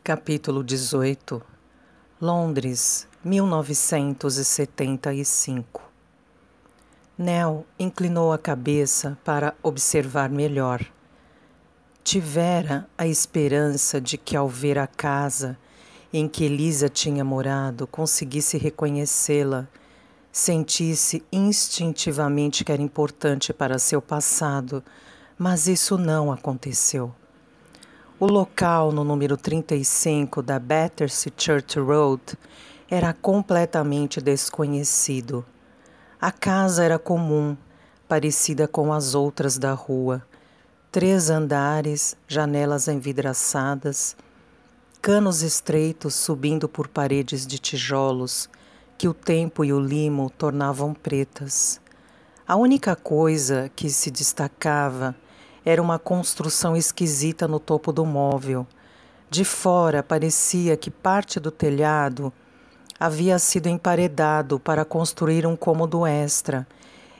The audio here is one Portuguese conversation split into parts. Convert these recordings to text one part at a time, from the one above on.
Capítulo 18. Londres, 1975. Nell inclinou a cabeça para observar melhor. Tivera a esperança de que, ao ver a casa em que Elisa tinha morado, conseguisse reconhecê-la, sentisse instintivamente que era importante para seu passado, mas isso não aconteceu. O local no número 35 da Battersea Church Road era completamente desconhecido. A casa era comum, parecida com as outras da rua. 3 andares, janelas envidraçadas, canos estreitos subindo por paredes de tijolos que o tempo e o limo tornavam pretas. A única coisa que se destacava era uma construção esquisita no topo do móvel. De fora, parecia que parte do telhado havia sido emparedado para construir um cômodo extra,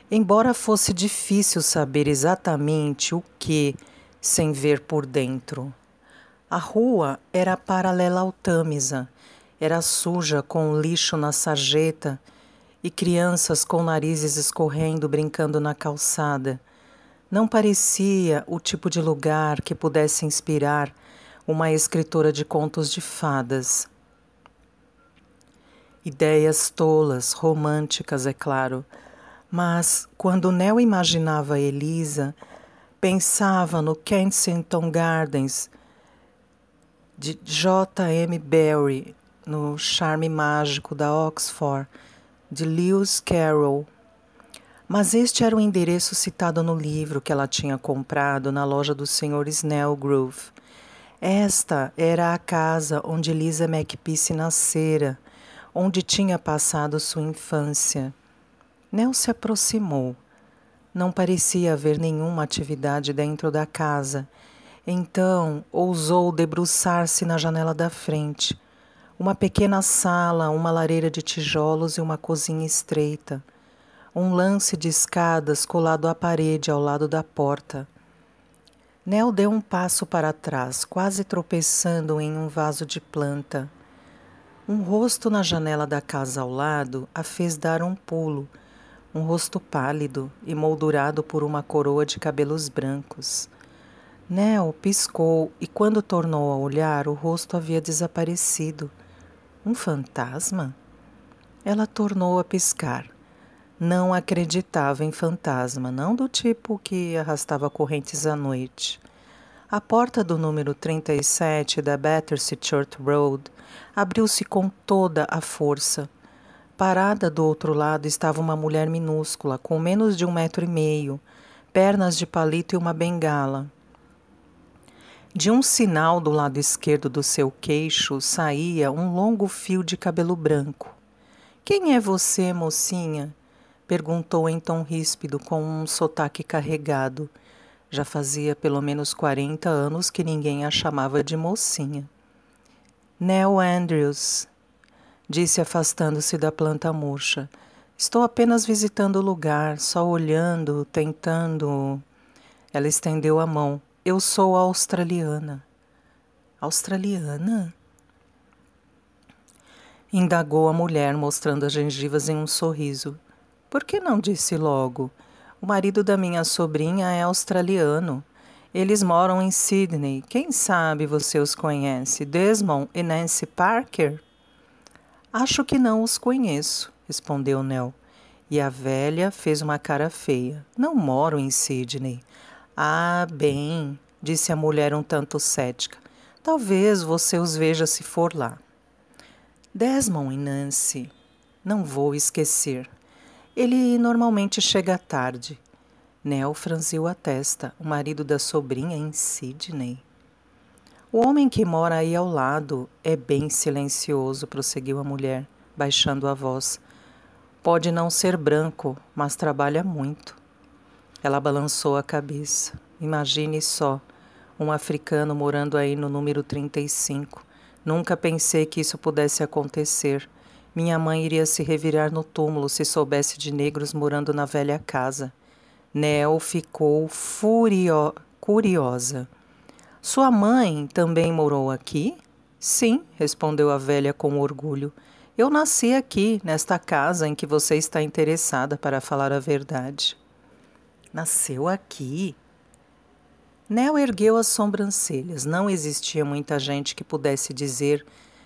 embora fosse difícil saber exatamente o que, sem ver por dentro. A rua era paralela ao Tâmisa, era suja com lixo na sarjeta e crianças com narizes escorrendo brincando na calçada. Não parecia o tipo de lugar que pudesse inspirar uma escritora de contos de fadas. Ideias tolas, românticas, é claro. Mas, quando Nell imaginava Elisa, pensava no Kensington Gardens de J.M. Barrie, no Charme Mágico da Oxford, de Lewis Carroll. Mas este era o endereço citado no livro que ela tinha comprado na loja do Sr. Snellgrove. Esta era a casa onde Eliza Makepeace nascera, onde tinha passado sua infância. Nell se aproximou. Não parecia haver nenhuma atividade dentro da casa. Então, ousou debruçar-se na janela da frente. Uma pequena sala, uma lareira de tijolos e uma cozinha estreita. Um lance de escadas colado à parede ao lado da porta. Nell deu um passo para trás, quase tropeçando em um vaso de planta. Um rosto na janela da casa ao lado a fez dar um pulo, um rosto pálido, emoldurado por uma coroa de cabelos brancos. Nell piscou e, quando tornou a olhar, o rosto havia desaparecido. Um fantasma? Ela tornou a piscar. Não acreditava em fantasma, não do tipo que arrastava correntes à noite. A porta do número 37 da Battersea Church Road abriu-se com toda a força. Parada do outro lado estava uma mulher minúscula, com menos de 1,5 metros, pernas de palito e uma bengala. De um sinal do lado esquerdo do seu queixo saía um longo fio de cabelo branco. — Quem é você, mocinha? Perguntou em tom ríspido, com um sotaque carregado. Já fazia pelo menos 40 anos que ninguém a chamava de mocinha. Nell Andrews, disse afastando-se da planta murcha. Estou apenas visitando o lugar, só olhando, tentando... Ela estendeu a mão. Eu sou australiana. Australiana? Indagou a mulher, mostrando as gengivas em um sorriso. Por que não disse logo? O marido da minha sobrinha é australiano. Eles moram em Sydney. Quem sabe você os conhece? Desmond e Nancy Parker? Acho que não os conheço, respondeu Nell. E a velha fez uma cara feia. Não moro em Sydney. Ah, bem, disse a mulher um tanto cética. Talvez você os veja se for lá. Desmond e Nancy. Não vou esquecer. Ele normalmente chega tarde. Nell franziu a testa. O marido da sobrinha em Sydney. O homem que mora aí ao lado é bem silencioso, prosseguiu a mulher, baixando a voz. Pode não ser branco, mas trabalha muito. Ela balançou a cabeça. Imagine só, um africano morando aí no número 35. Nunca pensei que isso pudesse acontecer. Minha mãe iria se revirar no túmulo se soubesse de negros morando na velha casa. Nell ficou curiosa. Sua mãe também morou aqui? Sim, respondeu a velha com orgulho. Eu nasci aqui, nesta casa em que você está interessada, para falar a verdade. Nasceu aqui? Nell ergueu as sobrancelhas. Não existia muita gente que pudesse dizer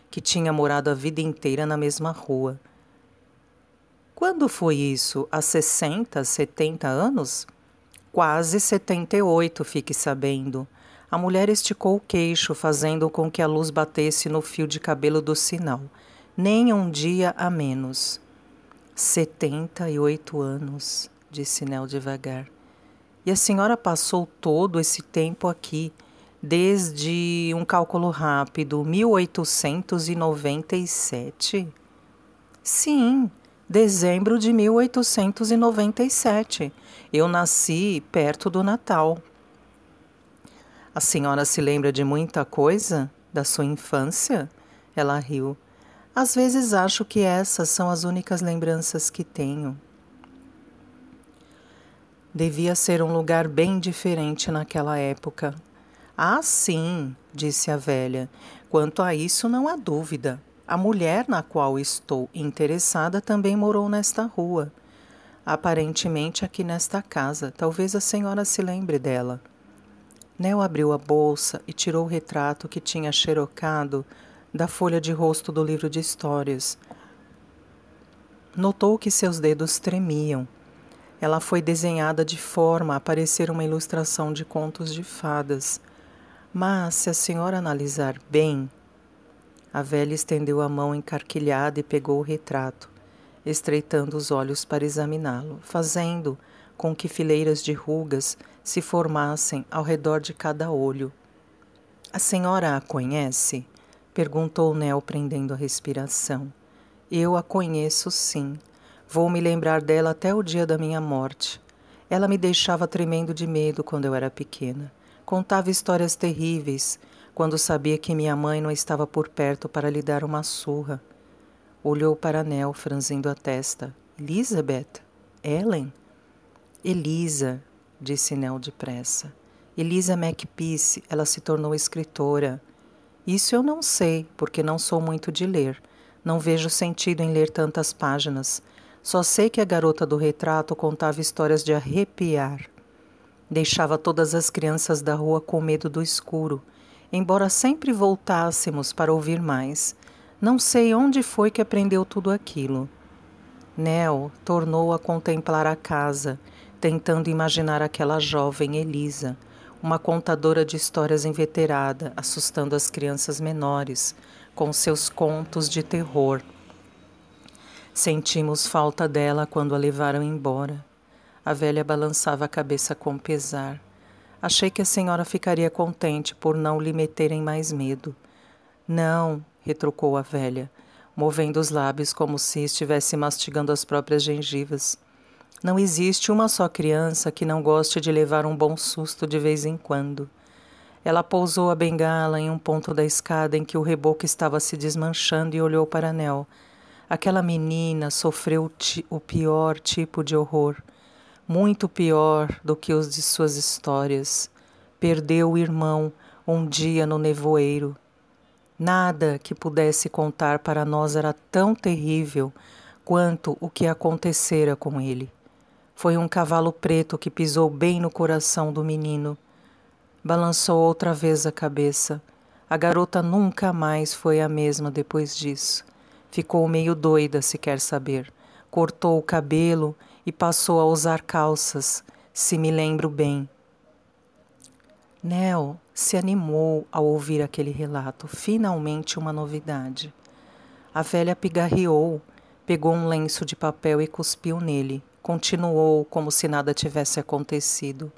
que tinha morado a vida inteira na mesma rua. Quando foi isso? Há 60, 70 anos? Quase 78, fique sabendo. A mulher esticou o queixo, fazendo com que a luz batesse no fio de cabelo do sinal. Nem um dia a menos. 78 anos, disse Nell devagar. E a senhora passou todo esse tempo aqui, desde um cálculo rápido, 1897? Sim, dezembro de 1897. Eu nasci perto do Natal. A senhora se lembra de muita coisa da sua infância? Ela riu. Às vezes acho que essas são as únicas lembranças que tenho. Devia ser um lugar bem diferente naquela época. Ah, sim, disse a velha. Quanto a isso, não há dúvida. A mulher na qual estou interessada também morou nesta rua. Aparentemente aqui nesta casa. Talvez a senhora se lembre dela. Nell abriu a bolsa e tirou o retrato que tinha xerocado da folha de rosto do livro de histórias. Notou que seus dedos tremiam. Ela foi desenhada de forma a parecer uma ilustração de contos de fadas. Mas, se a senhora analisar bem... A velha estendeu a mão encarquilhada e pegou o retrato, estreitando os olhos para examiná-lo, fazendo com que fileiras de rugas se formassem ao redor de cada olho. A senhora a conhece? Perguntou Nell, prendendo a respiração. Eu a conheço, sim. Vou me lembrar dela até o dia da minha morte. Ela me deixava tremendo de medo quando eu era pequena. Contava histórias terríveis, quando sabia que minha mãe não estava por perto para lhe dar uma surra. Olhou para Nell, franzindo a testa. Elizabeth? Ellen? Elisa, disse Nell depressa. Elisa Makepeace, ela se tornou escritora. Isso eu não sei, porque não sou muito de ler. Não vejo sentido em ler tantas páginas. Só sei que a garota do retrato contava histórias de arrepiar. Deixava todas as crianças da rua com medo do escuro, embora sempre voltássemos para ouvir mais. Não sei onde foi que aprendeu tudo aquilo. Nell tornou a contemplar a casa, tentando imaginar aquela jovem Elisa, uma contadora de histórias inveterada, assustando as crianças menores com seus contos de terror. Sentimos falta dela quando a levaram embora. A velha balançava a cabeça com pesar. Achei que a senhora ficaria contente por não lhe meterem mais medo. Não, retrucou a velha, movendo os lábios como se estivesse mastigando as próprias gengivas. Não existe uma só criança que não goste de levar um bom susto de vez em quando. Ela pousou a bengala em um ponto da escada em que o reboco estava se desmanchando e olhou para Nell. Aquela menina sofreu o pior tipo de horror, muito pior do que os de suas histórias. Perdeu o irmão um dia no nevoeiro. Nada que pudesse contar para nós era tão terrível quanto o que acontecera com ele. Foi um cavalo preto que pisou bem no coração do menino. Balançou outra vez a cabeça. A garota nunca mais foi a mesma depois disso. Ficou meio doida, se quer saber. Cortou o cabelo e passou a usar calças, se me lembro bem. Nell se animou ao ouvir aquele relato. Finalmente uma novidade. A velha pigarreou, pegou um lenço de papel e cuspiu nele. Continuou como se nada tivesse acontecido.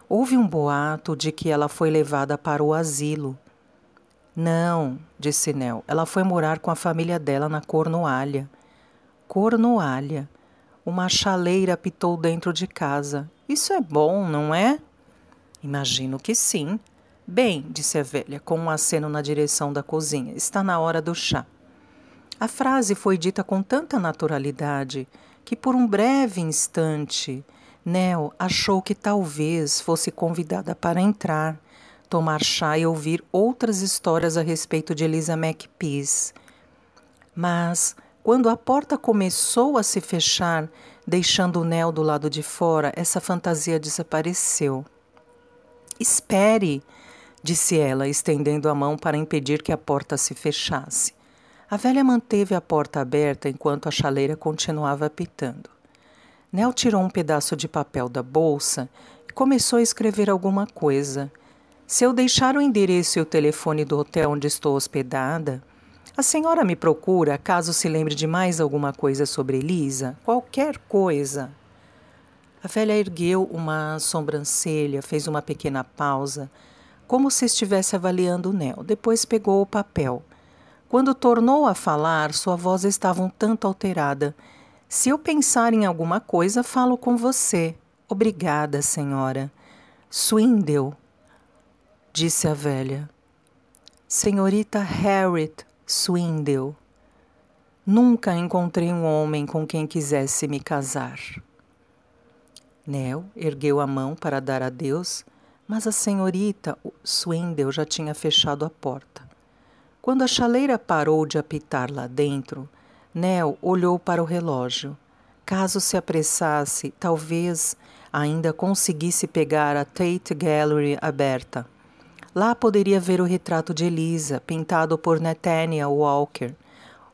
Houve um boato de que ela foi levada para o asilo. Não, disse Nell, ela foi morar com a família dela na Cornualha. Cornualha. Uma chaleira apitou dentro de casa. Isso é bom, não é? Imagino que sim. Bem, disse a velha, com um aceno na direção da cozinha, está na hora do chá. A frase foi dita com tanta naturalidade que por um breve instante Nell achou que talvez fosse convidada para entrar tomar chá e ouvir outras histórias a respeito de Eliza McPeace. Mas, quando a porta começou a se fechar, deixando Nell do lado de fora, essa fantasia desapareceu. "Espere", disse ela, estendendo a mão para impedir que a porta se fechasse. A velha manteve a porta aberta enquanto a chaleira continuava apitando. Nell tirou um pedaço de papel da bolsa e começou a escrever alguma coisa. "Se eu deixar o endereço e o telefone do hotel onde estou hospedada, a senhora me procura caso se lembre de mais alguma coisa sobre Eliza? Qualquer coisa." A velha ergueu uma sobrancelha, fez uma pequena pausa, como se estivesse avaliando Nell. Depois pegou o papel. Quando tornou a falar, sua voz estava um tanto alterada. "Se eu pensar em alguma coisa, falo com você. Obrigada, senhora." "Swindle", disse a velha. "Senhorita Harriet Swindle. Nunca encontrei um homem com quem quisesse me casar." Nell ergueu a mão para dar adeus, mas a senhorita Swindle já tinha fechado a porta. Quando a chaleira parou de apitar lá dentro, Nell olhou para o relógio. Caso se apressasse, talvez ainda conseguisse pegar a Tate Gallery aberta. Lá poderia ver o retrato de Eliza, pintado por Nathaniel Walker,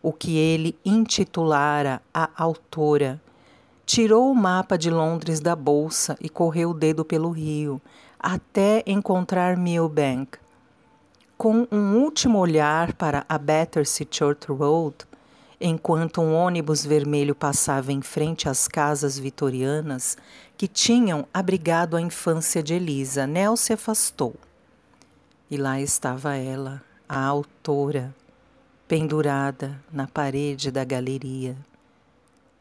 o que ele intitulara A Autora. Tirou o mapa de Londres da bolsa e correu o dedo pelo rio, até encontrar Millbank. Com um último olhar para a Battersea Church Road, enquanto um ônibus vermelho passava em frente às casas vitorianas que tinham abrigado a infância de Eliza, Nell se afastou. E lá estava ela, a autora, pendurada na parede da galeria.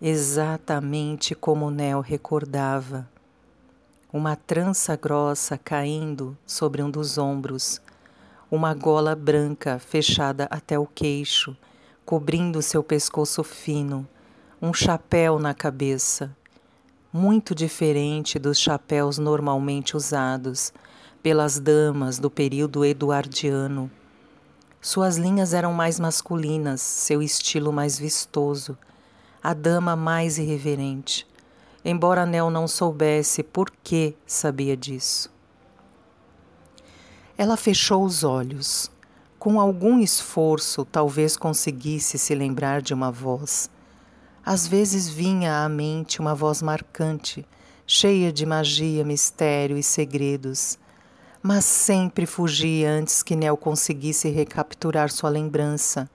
Exatamente como Nell recordava. Uma trança grossa caindo sobre um dos ombros, uma gola branca fechada até o queixo, cobrindo seu pescoço fino, um chapéu na cabeça, muito diferente dos chapéus normalmente usados pelas damas do período eduardiano. Suas linhas eram mais masculinas, seu estilo mais vistoso, a dama mais irreverente, embora Nell não soubesse por que sabia disso. Ela fechou os olhos. Com algum esforço, talvez conseguisse se lembrar de uma voz. Às vezes vinha à mente uma voz marcante, cheia de magia, mistério e segredos, mas sempre fugia antes que Nell conseguisse recapturar sua lembrança,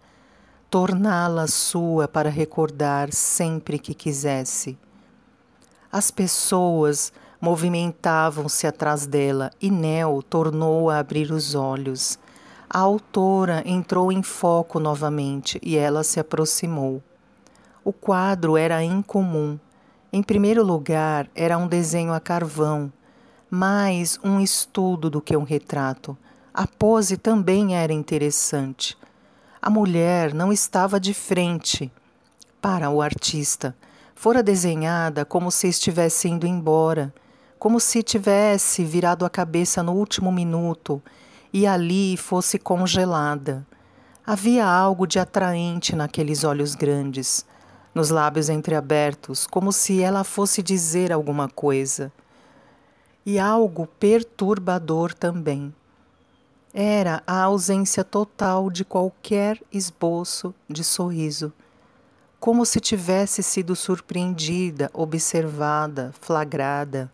torná-la sua para recordar sempre que quisesse. As pessoas movimentavam-se atrás dela e Nell tornou a abrir os olhos. A autora entrou em foco novamente e ela se aproximou. O quadro era incomum. Em primeiro lugar, era um desenho a carvão, mais um estudo do que um retrato. A pose também era interessante. A mulher não estava de frente para o artista. Fora desenhada como se estivesse indo embora, como se tivesse virado a cabeça no último minuto e ali fosse congelada. Havia algo de atraente naqueles olhos grandes, nos lábios entreabertos, como se ela fosse dizer alguma coisa. E algo perturbador também. Era a ausência total de qualquer esboço de sorriso, como se tivesse sido surpreendida, observada, flagrada.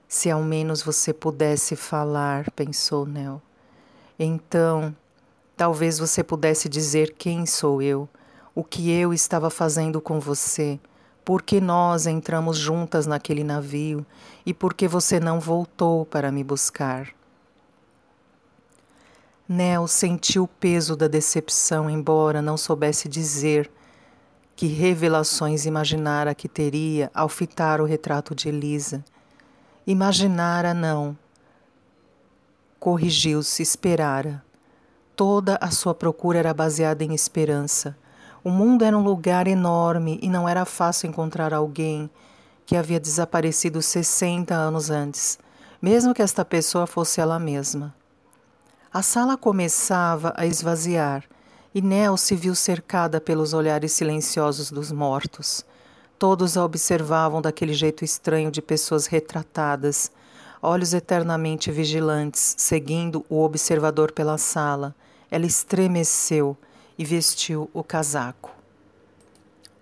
"Se ao menos você pudesse falar", pensou Nell. "Então, talvez você pudesse dizer quem sou eu, o que eu estava fazendo com você, por que nós entramos juntas naquele navio e por que você não voltou para me buscar." Nell sentiu o peso da decepção, embora não soubesse dizer que revelações imaginara que teria ao fitar o retrato de Eliza. Imaginara não. Corrigiu-se, esperara. Toda a sua procura era baseada em esperança. O mundo era um lugar enorme e não era fácil encontrar alguém que havia desaparecido 60 anos antes, mesmo que esta pessoa fosse ela mesma. A sala começava a esvaziar e Nell se viu cercada pelos olhares silenciosos dos mortos. Todos a observavam daquele jeito estranho de pessoas retratadas, olhos eternamente vigilantes, seguindo o observador pela sala. Ela estremeceu e vestiu o casaco.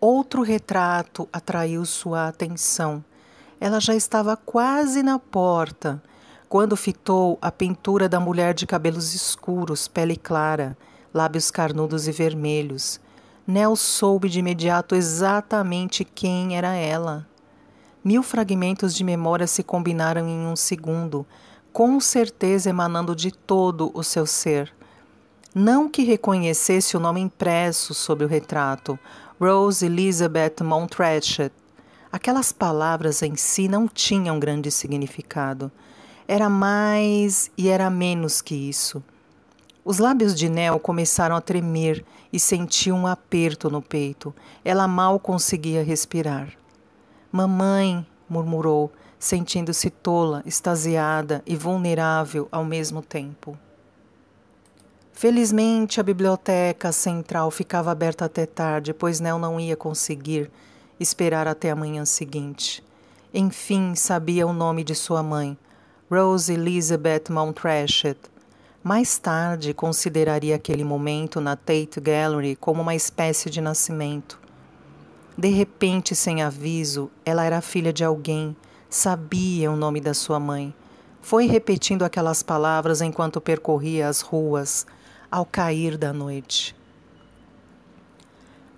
Outro retrato atraiu sua atenção. Ela já estava quase na porta, quando fitou a pintura da mulher de cabelos escuros, pele clara, lábios carnudos e vermelhos. Nell soube de imediato exatamente quem era ela. 1000 fragmentos de memória se combinaram em um segundo, com certeza emanando de todo o seu ser. Não que reconhecesse o nome impresso sobre o retrato, Rose Elizabeth Monttrachet. Aquelas palavras em si não tinham grande significado. Era mais e era menos que isso. Os lábios de Nell começaram a tremer e sentiu um aperto no peito. Ela mal conseguia respirar. Mamãe, murmurou, sentindo-se tola, extasiada e vulnerável ao mesmo tempo. Felizmente, a biblioteca central ficava aberta até tarde, pois Nell não ia conseguir esperar até a manhã seguinte. Enfim, sabia o nome de sua mãe, Rose Elizabeth Monttrachet. Mais tarde, consideraria aquele momento na Tate Gallery como uma espécie de nascimento. De repente, sem aviso, ela era filha de alguém, sabia o nome da sua mãe. Foi repetindo aquelas palavras enquanto percorria as ruas, ao cair da noite.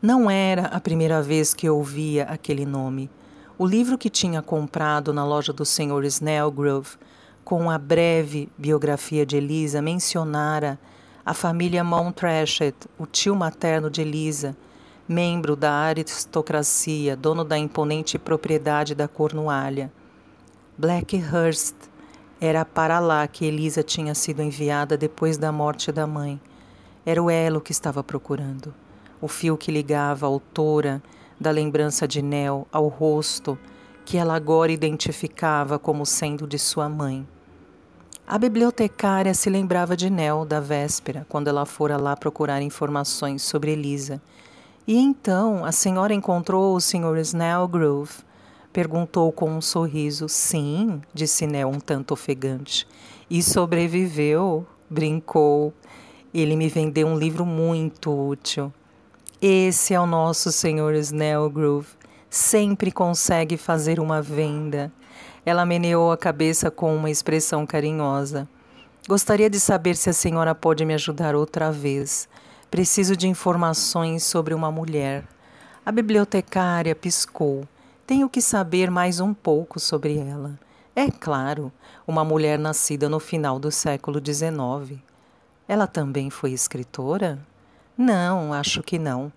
Não era a primeira vez que ouvia aquele nome. O livro que tinha comprado na loja do Sr. Snellgrove, com a breve biografia de Eliza, mencionara a família Monttrachet, o tio materno de Eliza, membro da aristocracia, dono da imponente propriedade da Cornualha. Blackhurst era para lá que Eliza tinha sido enviada depois da morte da mãe. Era o elo que estava procurando. O fio que ligava a autora da lembrança de Nell ao rosto que ela agora identificava como sendo de sua mãe. A bibliotecária se lembrava de Nell da véspera, quando ela fora lá procurar informações sobre Eliza. E então a senhora encontrou o Sr. Snellgrove? Perguntou com um sorriso. Sim, disse Nell um tanto ofegante. E sobreviveu? Brincou. Ele me vendeu um livro muito útil. Esse é o nosso Sr. Snellgrove. Sempre consegue fazer uma venda. Ela meneou a cabeça com uma expressão carinhosa. Gostaria de saber se a senhora pode me ajudar outra vez. Preciso de informações sobre uma mulher. A bibliotecária piscou. Tenho que saber mais um pouco sobre ela. É claro, uma mulher nascida no final do século XIX. Ela também foi escritora? Não, acho que não.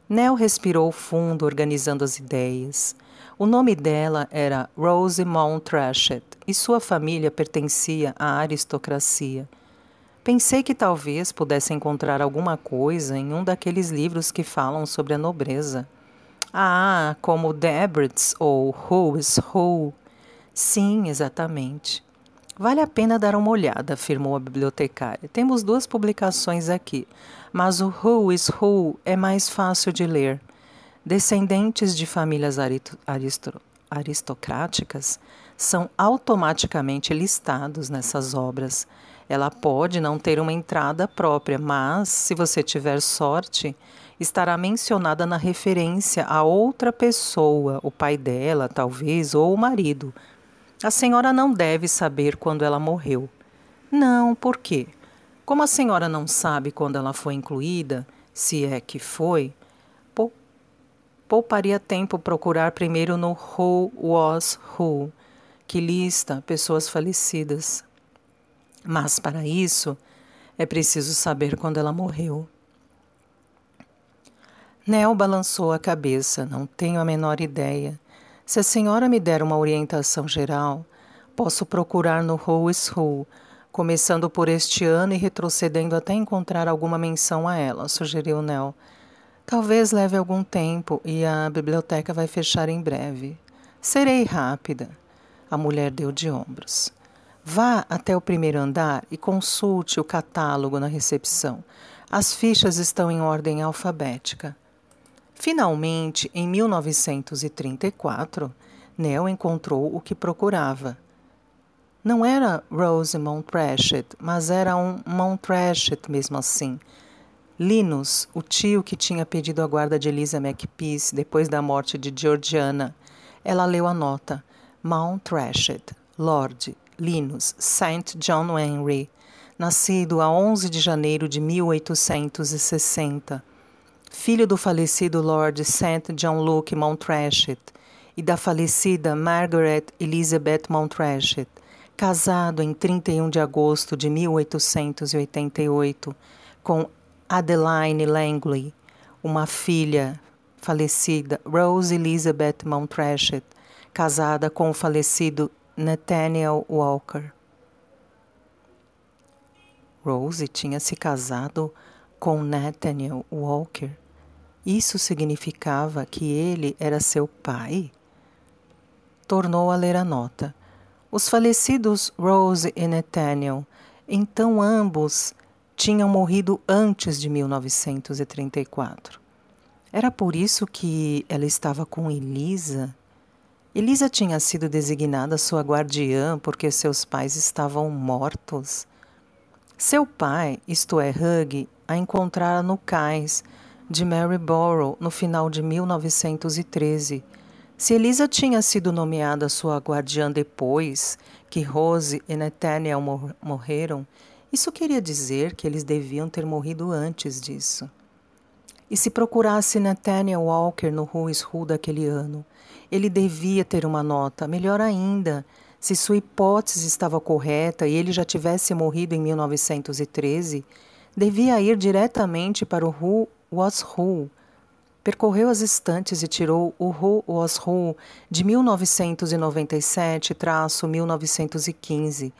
Nell respirou fundo, organizando as ideias. O nome dela era Rose Monttrachet e sua família pertencia à aristocracia. Pensei que talvez pudesse encontrar alguma coisa em um daqueles livros que falam sobre a nobreza. Ah, como Debrets ou Who is Who? Sim, exatamente. Vale a pena dar uma olhada, afirmou a bibliotecária. Temos 2 publicações aqui, mas o Who is Who é mais fácil de ler. Descendentes de famílias aristocráticas são automaticamente listados nessas obras. Ela pode não ter uma entrada própria, mas, se você tiver sorte, estará mencionada na referência a outra pessoa, o pai dela, talvez, ou o marido. A senhora não deve saber quando ela morreu. Não, por quê? Como a senhora não sabe quando ela foi incluída, se é que foi, pouparia tempo procurar primeiro no Who Was Who, que lista pessoas falecidas. Mas para isso, é preciso saber quando ela morreu. Nell balançou a cabeça. Não tenho a menor ideia. Se a senhora me der uma orientação geral, posso procurar no Who is Who, começando por este ano e retrocedendo até encontrar alguma menção a ela, sugeriu Nell. Talvez leve algum tempo e a biblioteca vai fechar em breve. Serei rápida. A mulher deu de ombros. Vá até o primeiro andar e consulte o catálogo na recepção. As fichas estão em ordem alfabética. Finalmente, em 1934, Nell encontrou o que procurava. Não era Rose Mountfreshet, mas era um Mountfreshet mesmo assim. Linus, o tio que tinha pedido a guarda de Eliza McPeace depois da morte de Georgiana. Ela leu a nota. Mountfreshet, Lord Linus St. John Henry, nascido a 11 de janeiro de 1860, filho do falecido Lord St. John Luke Mountfreshet e da falecida Margaret Elizabeth Mountfreshet, casado em 31 de agosto de 1888 com Adeline Langley, uma filha falecida Rose Elizabeth Mountfreshet, casada com o falecido Nathaniel Walker. Rose tinha se casado com Nathaniel Walker. Isso significava que ele era seu pai? Tornou a ler a nota. Os falecidos Rose e Nathaniel, então ambos tinham morrido antes de 1934. Era por isso que ela estava com Eliza? Eliza tinha sido designada sua guardiã porque seus pais estavam mortos. Seu pai, isto é, Hugh, a encontrara no cais de Maryborough no final de 1913. Se Eliza tinha sido nomeada sua guardiã depois que Rose e Nathaniel morreram, isso queria dizer que eles deviam ter morrido antes disso. E se procurasse Nathaniel Walker no Who's Who daquele ano, ele devia ter uma nota. Melhor ainda, se sua hipótese estava correta e ele já tivesse morrido em 1913, devia ir diretamente para o Who Was Who. Percorreu as estantes e tirou o Who Was Who de 1997-1915.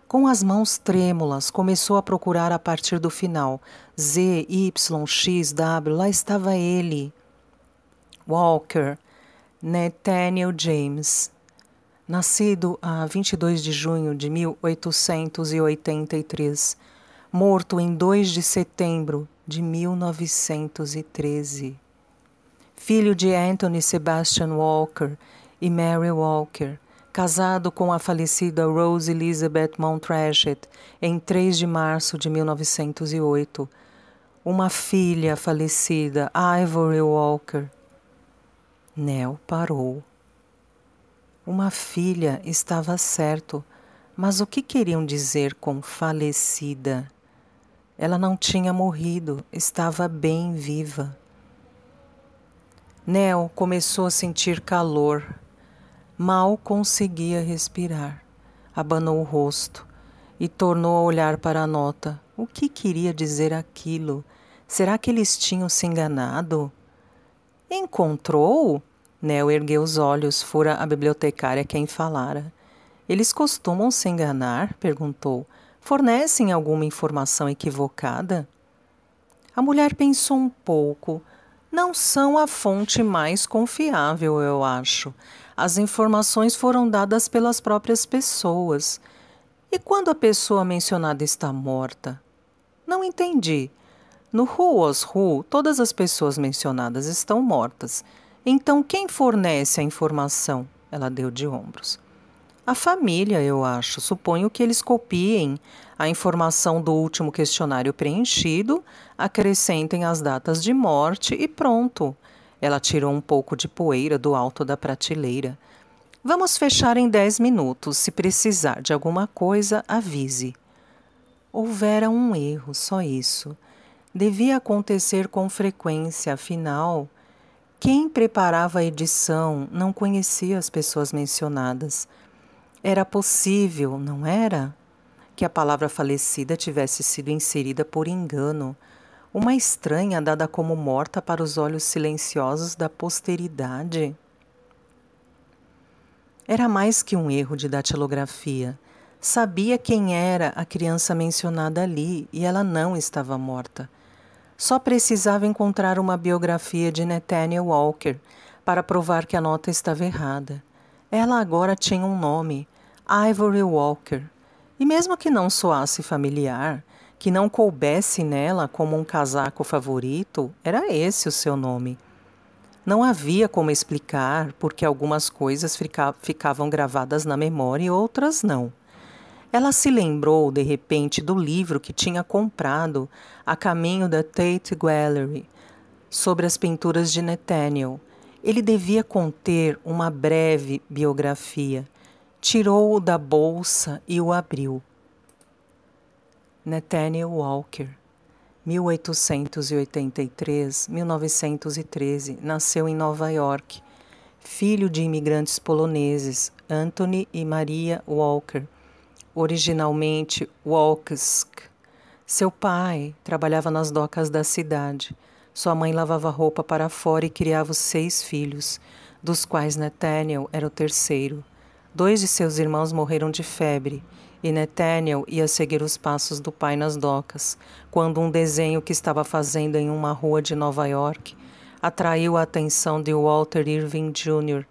Com as mãos trêmulas, começou a procurar a partir do final. Z, Y, X, W, lá estava ele. Walker, Nathaniel James, nascido a 22 de junho de 1883, morto em 2 de setembro de 1913. Filho de Anthony Sebastian Walker e Mary Walker, casado com a falecida Rose Elizabeth Mountfreshet em 3 de março de 1908. Uma filha falecida, Ivory Walker. Nell parou. Uma filha estava certo, mas o que queriam dizer com falecida? Ela não tinha morrido, estava bem viva. Nell começou a sentir calor. Mal conseguia respirar. Abanou o rosto e tornou a olhar para a nota. O que queria dizer aquilo? Será que eles tinham se enganado? Encontrou? Nell ergueu os olhos, fora a bibliotecária quem falara. Eles costumam se enganar? Perguntou. Fornecem alguma informação equivocada? A mulher pensou um pouco. Não são a fonte mais confiável, eu acho. As informações foram dadas pelas próprias pessoas. E quando a pessoa mencionada está morta? Não entendi. No Who Was Who, todas as pessoas mencionadas estão mortas. Então, quem fornece a informação? Ela deu de ombros. A família, eu acho. Suponho que eles copiem a informação do último questionário preenchido, acrescentem as datas de morte e pronto. Ela tirou um pouco de poeira do alto da prateleira. Vamos fechar em 10 minutos. Se precisar de alguma coisa, avise. Houvera um erro, só isso. Devia acontecer com frequência, afinal, quem preparava a edição não conhecia as pessoas mencionadas. Era possível, não era? Que a palavra falecida tivesse sido inserida por engano, uma estranha dada como morta para os olhos silenciosos da posteridade. Era mais que um erro de datilografia. Sabia quem era a criança mencionada ali e ela não estava morta. Só precisava encontrar uma biografia de Nathaniel Walker para provar que a nota estava errada. Ela agora tinha um nome, Ivory Walker. E mesmo que não soasse familiar, que não coubesse nela como um casaco favorito, era esse o seu nome. Não havia como explicar porque algumas coisas ficavam gravadas na memória e outras não. Ela se lembrou, de repente, do livro que tinha comprado a caminho da Tate Gallery, sobre as pinturas de Nathaniel. Ele devia conter uma breve biografia. Tirou-o da bolsa e o abriu. Nathaniel Walker, 1883-1913, nasceu em Nova York, filho de imigrantes poloneses, Anthony e Maria Walker, originalmente Walksk. Seu pai trabalhava nas docas da cidade. Sua mãe lavava roupa para fora e criava os 6 filhos, dos quais Nathaniel era o terceiro. 2 de seus irmãos morreram de febre, e Nathaniel ia seguir os passos do pai nas docas, quando um desenho que estava fazendo em uma rua de Nova York atraiu a atenção de Walter Irving Jr.,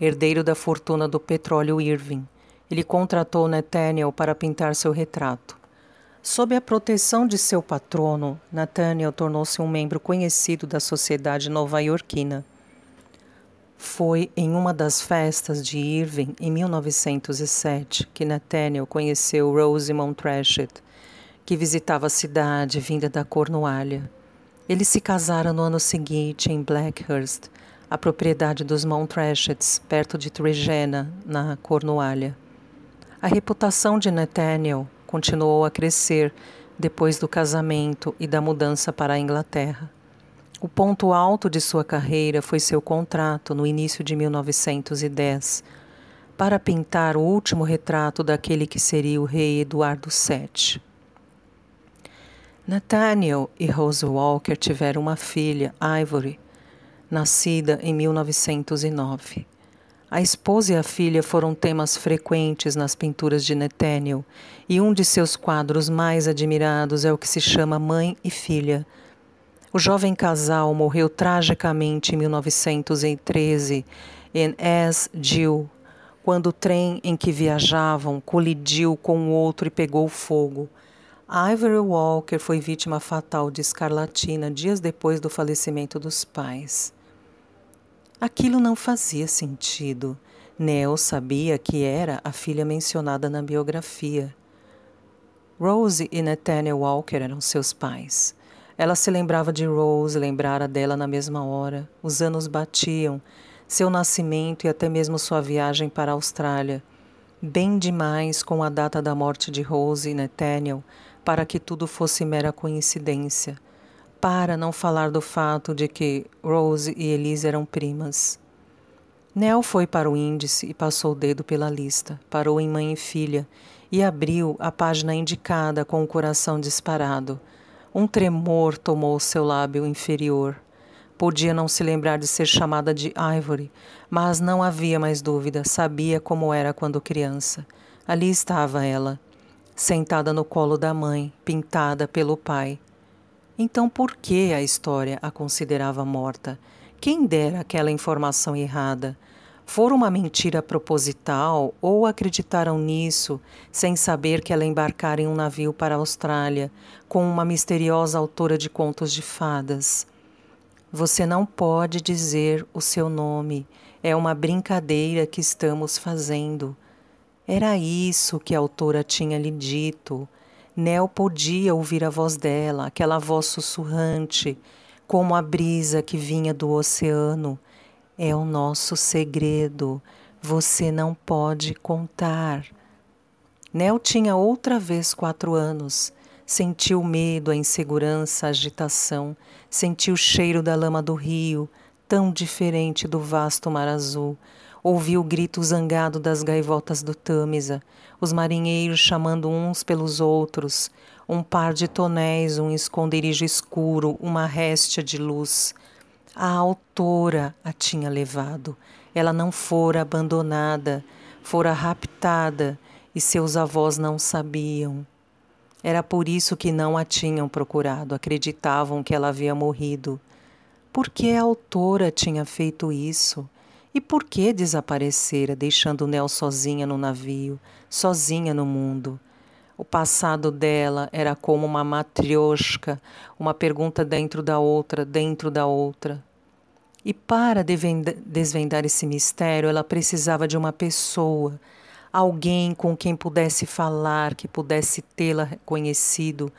herdeiro da fortuna do petróleo Irving. Ele contratou Nathaniel para pintar seu retrato. Sob a proteção de seu patrono, Nathaniel tornou-se um membro conhecido da sociedade nova-iorquina. Foi em uma das festas de Irving, em 1907, que Nathaniel conheceu Rosamond Treshett, que visitava a cidade vinda da Cornualha. Eles se casaram no ano seguinte em Blackhurst, a propriedade dos Mount Treshetts, perto de Regina, na Cornualha. A reputação de Nathaniel continuou a crescer depois do casamento e da mudança para a Inglaterra. O ponto alto de sua carreira foi seu contrato, no início de 1910, para pintar o último retrato daquele que seria o rei Eduardo VII. Nathaniel e Rose Walker tiveram uma filha, Ivory, nascida em 1909. A esposa e a filha foram temas frequentes nas pinturas de Nathaniel, e um de seus quadros mais admirados é o que se chama Mãe e Filha. O jovem casal morreu tragicamente em 1913 em S. Gill, quando o trem em que viajavam colidiu com o outro e pegou fogo. Ivory Walker foi vítima fatal de escarlatina dias depois do falecimento dos pais. Aquilo não fazia sentido. Nell sabia que era a filha mencionada na biografia. Rose e Nathaniel Walker eram seus pais. Ela se lembrava de Rose, lembrara dela na mesma hora. Os anos batiam, seu nascimento e até mesmo sua viagem para a Austrália. Bem demais com a data da morte de Rose e Nathaniel para que tudo fosse mera coincidência. Para não falar do fato de que Rose e Elise eram primas. Nell foi para o índice e passou o dedo pela lista. Parou em Mãe e Filha e abriu a página indicada com o coração disparado. Um tremor tomou seu lábio inferior. Podia não se lembrar de ser chamada de Ivory, mas não havia mais dúvida. Sabia como era quando criança. Ali estava ela, sentada no colo da mãe, pintada pelo pai. Então por que a história a considerava morta? Quem dera aquela informação errada? Fora uma mentira proposital ou acreditaram nisso sem saber que ela embarcara em um navio para a Austrália com uma misteriosa autora de contos de fadas? Você não pode dizer o seu nome. É uma brincadeira que estamos fazendo. Era isso que a autora tinha lhe dito. Nell podia ouvir a voz dela, aquela voz sussurrante, como a brisa que vinha do oceano. É o nosso segredo. Você não pode contar. Nell tinha outra vez 4 anos. Sentiu o medo, a insegurança, a agitação. Sentiu o cheiro da lama do rio, tão diferente do vasto mar azul. Ouviu o grito zangado das gaivotas do Tâmisa, os marinheiros chamando uns pelos outros, um par de tonéis, um esconderijo escuro, uma réstia de luz. A autora a tinha levado. Ela não fora abandonada, fora raptada, e seus avós não sabiam. Era por isso que não a tinham procurado, acreditavam que ela havia morrido. Por que a autora tinha feito isso? E por que desaparecera, deixando Nell sozinha no navio, sozinha no mundo? O passado dela era como uma matrioshka, uma pergunta dentro da outra, dentro da outra. E para desvendar esse mistério, ela precisava de uma pessoa, alguém com quem pudesse falar, que pudesse tê-la conhecido,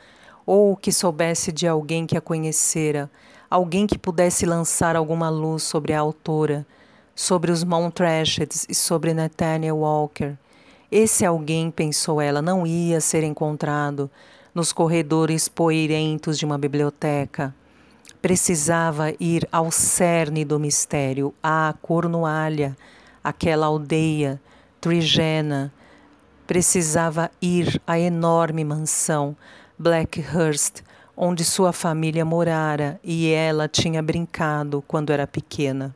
ou que soubesse de alguém que a conhecera, alguém que pudesse lançar alguma luz sobre a autora, sobre os Mount Trasheds e sobre Nathaniel Walker. Esse alguém, pensou ela, não ia ser encontrado nos corredores poeirentos de uma biblioteca. Precisava ir ao cerne do mistério, à Cornualha, aquela aldeia trigena. Precisava ir à enorme mansão Blackhurst, onde sua família morara e ela tinha brincado quando era pequena.